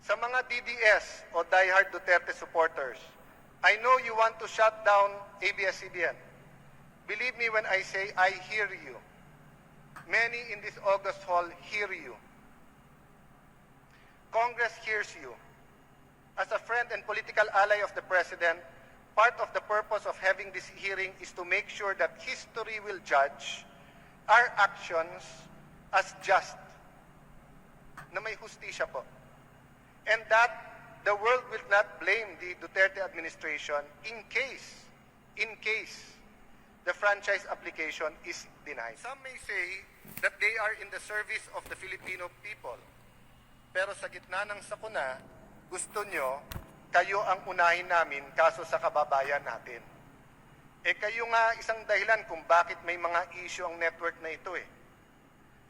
Sa mga DDS o diehard Duterte supporters, I know you want to shut down ABS-CBN. Believe me when I say I hear you. Many in this August hall hear you. Congress hears you. As a friend and political ally of the President, part of the purpose of having this hearing is to make sure that history will judge our actions as just, na may hustisya po. And that the world will not blame the Duterte administration in case the franchise application is denied. Some may say that they are in the service of the Filipino people. Pero sa gitna ng sakuna, gusto nyo, kayo ang unahin namin kaso sa kababayan natin. Kayo nga isang dahilan kung bakit may mga issue ang network na ito eh.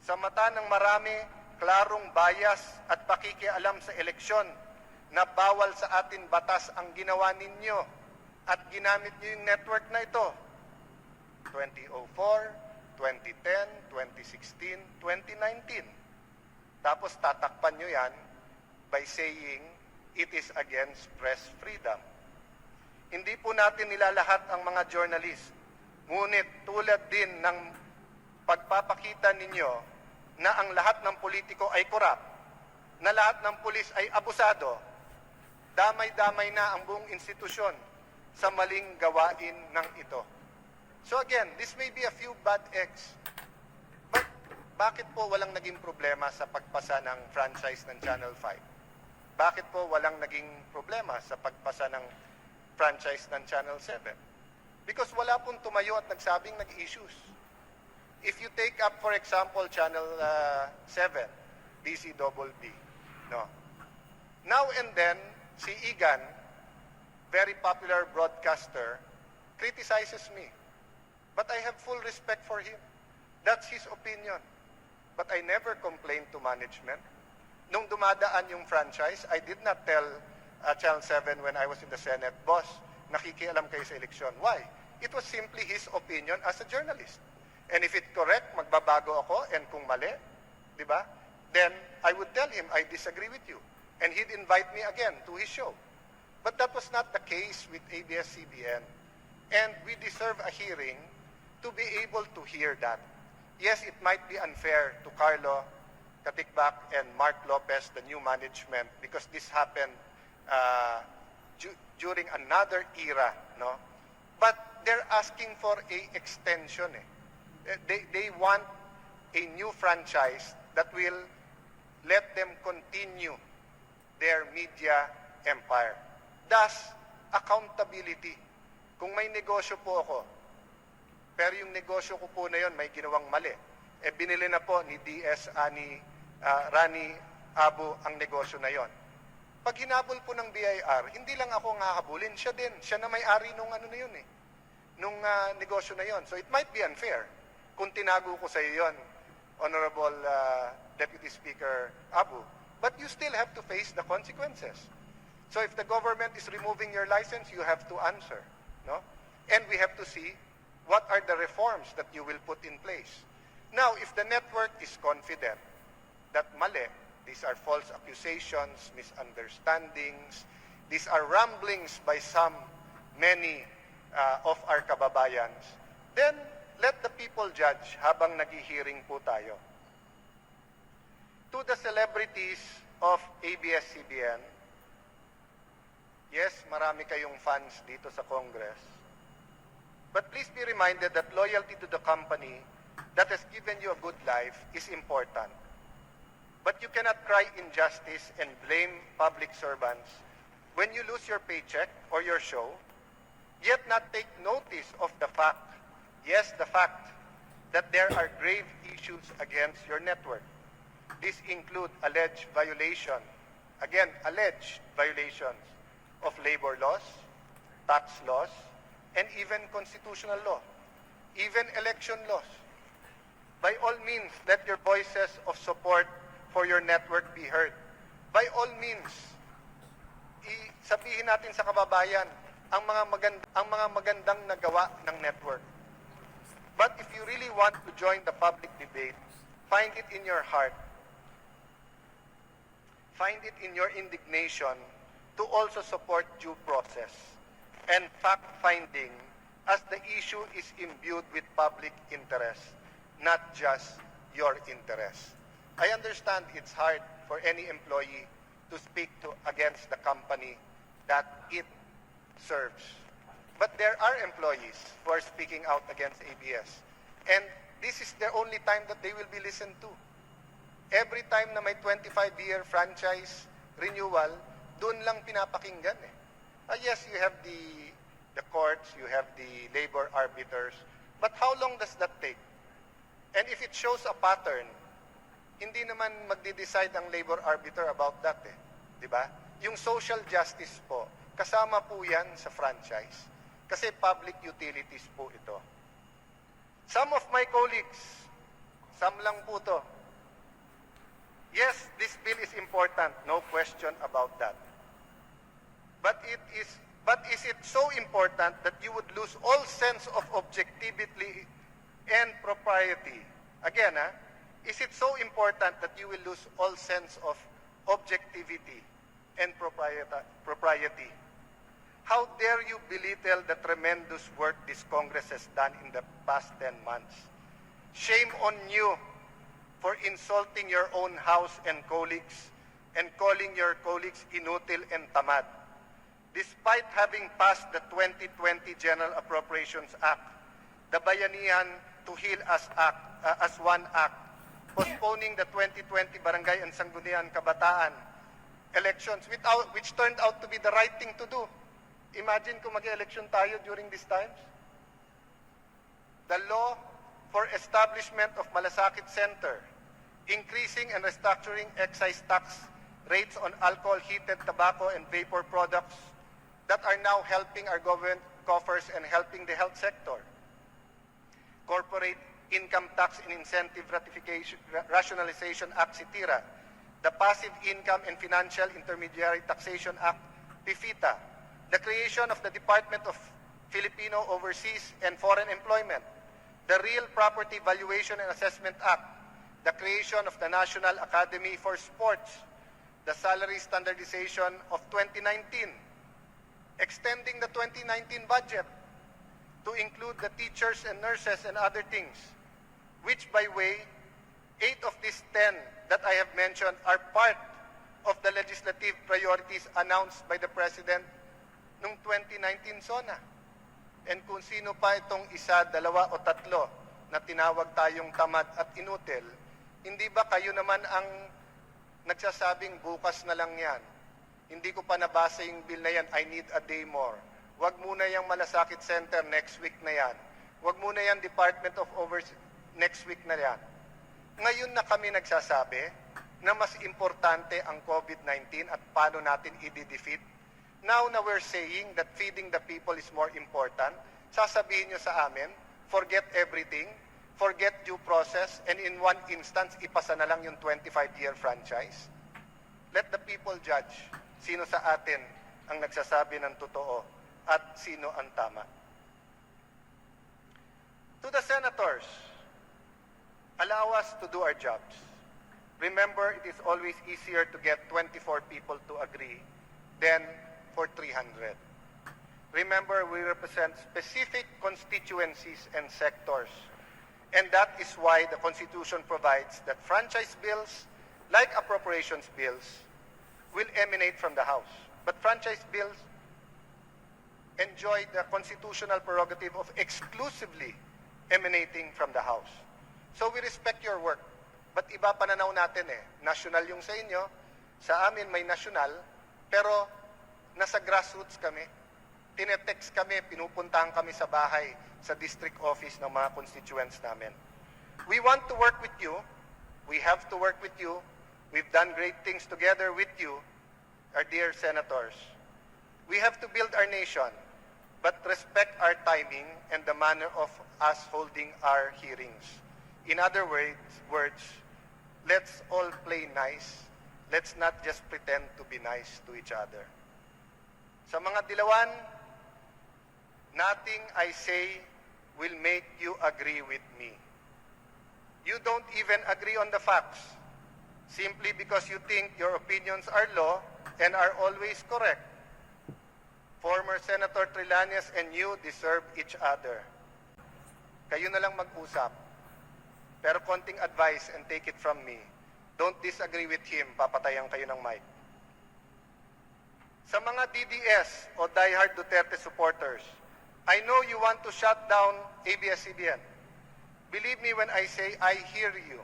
Sa mata ng marami, klarong bias at pakikialam sa eleksyon na bawal sa atin batas ang ginawa ninyo at ginamit nyo yung network na ito. 2004, 2010, 2016, 2019. Tapos tatakpan nyo yan by saying it is against press freedom. Hindi po natin nilalahat ang mga journalist. Ngunit tulad din ng pagpapakita ninyo na ang lahat ng politiko ay korap, na lahat ng pulis ay abusado, damay-damay na ang buong institusyon sa maling gawain ng ito. So again, this may be a few bad eggs. But bakit po walang naging problema sa pagpasa ng franchise ng Channel 5? Bakit po walang naging problema sa pagpasa ng franchise ng Channel 7? Because wala pong tumayo at nagsabing nag-issues. If you take up, for example, Channel 7, BCBB, no? Now and then, si Igan, very popular broadcaster, criticizes me. But I have full respect for him. That's his opinion. But I never complained to management. Nung dumadaan yung franchise, I did not tell Channel 7 when I was in the Senate, boss, nakikialam kayo sa eleksyon. Why? It was simply his opinion as a journalist. And if it's correct, magbabago ako, and kung mali, di ba? Then I would tell him, I disagree with you. And he'd invite me again to his show. But that was not the case with ABS-CBN. And we deserve a hearing to be able to hear that. Yes, it might be unfair to Carlo Katikbak and Mark Lopez, the new management, because this happened during another era, no? But they're asking for a extension, eh. They want a new franchise that will let them continue their media empire. Thus, accountability. Kung may negosyo po ako, pero yung negosyo ko po na yun may ginawang mali, binili na po ni Rani Abu ang negosyo na yon. Pag hinabol po ng BIR, hindi lang ako nga habulin, siya din. Siya na may-ari nung ano na yun eh, nung negosyo na yon. So it might be unfair kung tinago ko sa iyo yon, Honorable Deputy Speaker Abu. But you still have to face the consequences. So if the government is removing your license, you have to answer, no? And we have to see what are the reforms that you will put in place. Now, if the network is confident that mali, these are false accusations, misunderstandings, these are ramblings by many of our kababayans, then let the people judge habang naghihiring po tayo. To the celebrities of ABS-CBN, yes, marami kayong fans dito sa Congress. But please be reminded that loyalty to the company that has given you a good life is important. But you cannot cry injustice and blame public servants when you lose your paycheck or your show, yet not take notice of the fact, yes, the fact that there are grave issues against your network. These include alleged violation, again, alleged violations of labor laws, tax laws, and even constitutional law, even election laws. By all means, let your voices of support for your network be heard. By all means, sabihin natin sa kababayan ang mga magandang nagawa ng network. But if you really want to join the public debate, find it in your heart. find it in your indignation to also support due process and fact-finding as the issue is imbued with public interest, not just your interest. I understand it's hard for any employee to speak against the company that it serves. But there are employees who are speaking out against ABS. And this is the only time that they will be listened to. Every time na may 25-year franchise renewal, dun lang pinapakinggan eh. Yes, you have the courts, you have the labor arbiters, but how long does that take? And if it shows a pattern, hindi naman magde-decide ang labor arbiter about that eh. Di ba? Yung social justice po, kasama po yan sa franchise. Kasi public utilities po ito. Some of my colleagues, some lang po to. Yes, this bill is important, no question about that. But is it so important that you would lose all sense of objectivity and propriety? Again, is it so important that you will lose all sense of objectivity and propriety? How dare you belittle the tremendous work this Congress has done in the past 10 months? Shame on you for insulting your own house and colleagues and calling your colleagues inutil and tamad. Despite having passed the 2020 General Appropriations Act, the Bayanihan to Heal Us Act, as one act, postponing the 2020 Barangay and Sangguniang Kabataan elections, which turned out to be the right thing to do. Imagine kung mag-election tayo during these times. The law for establishment of Malasakit Center, increasing and restructuring excise tax rates on alcohol, heated tobacco, and vapor products that are now helping our government coffers and helping the health sector. Corporate Income Tax and Incentive Rationalization Act, CITIRA, the Passive Income and Financial Intermediary Taxation Act, PIFITA, the creation of the Department of Filipino Overseas and Foreign Employment, the Real Property Valuation and Assessment Act, the creation of the National Academy for Sports, the Salary Standardization of 2019, extending the 2019 budget to include the teachers and nurses and other things, which, by way, 8 of these 10 that I have mentioned are part of the legislative priorities announced by the President noong 2019 SONA. And kung sino pa itong isa, dalawa o tatlo na tinawag tayong tamad at inutil, hindi ba kayo naman ang nagsasabing bukas na lang yan? Hindi ko pa nabasa yung bill na yan, I need a day more. Wag muna yung Malasakit Center, next week na yan. Wag muna yung Department of Overseas, next week na yan. Ngayon na kami nagsasabi na mas importante ang COVID-19 at paano natin i-defeat. Now na we're saying that feeding the people is more important, sasabihin nyo sa amin, forget everything, forget due process, and in one instance, ipasa na lang yung 25-year franchise. Let the people judge sino sa atin ang nagsasabi ng totoo at sino ang tama. To the senators, allow us to do our jobs. Remember, it is always easier to get 24 people to agree than for 300. Remember, we represent specific constituencies and sectors. And that is why the Constitution provides that franchise bills, like appropriations bills, will emanate from the House. But franchise bills enjoy the constitutional prerogative of exclusively emanating from the House. So we respect your work. But iba pananaw natin eh. National yung sa inyo, sa amin may national, pero nasa grassroots kami. Tinetext kami, pinupuntahan kami sa bahay, sa district office ng mga constituents namin. We want to work with you. We have to work with you. We've done great things together with you, our dear senators. We have to build our nation, but respect our timing and the manner of us holding our hearings. In other words, let's all play nice. Let's not just pretend to be nice to each other. Sa mga dilawan, nothing I say will make you agree with me. You don't even agree on the facts. simply because you think your opinions are law and are always correct. Former Senator Trillanes and you deserve each other. Kayo na lang mag-usap. Pero konting advice and take it from me. Don't disagree with him, papatayan kayo ng mic. Sa mga DDS o diehard Duterte supporters, I know you want to shut down ABS-CBN. Believe me when I say I hear you.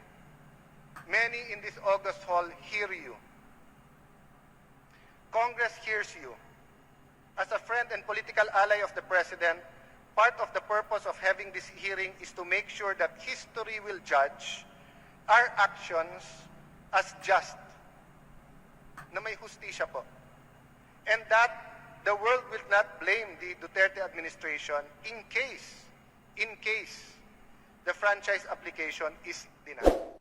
Many in this August hall hear you. Congress hears you. As a friend and political ally of the President, part of the purpose of having this hearing is to make sure that history will judge our actions as just, na may hustisya po. And that the world will not blame the Duterte administration in case the franchise application is denied.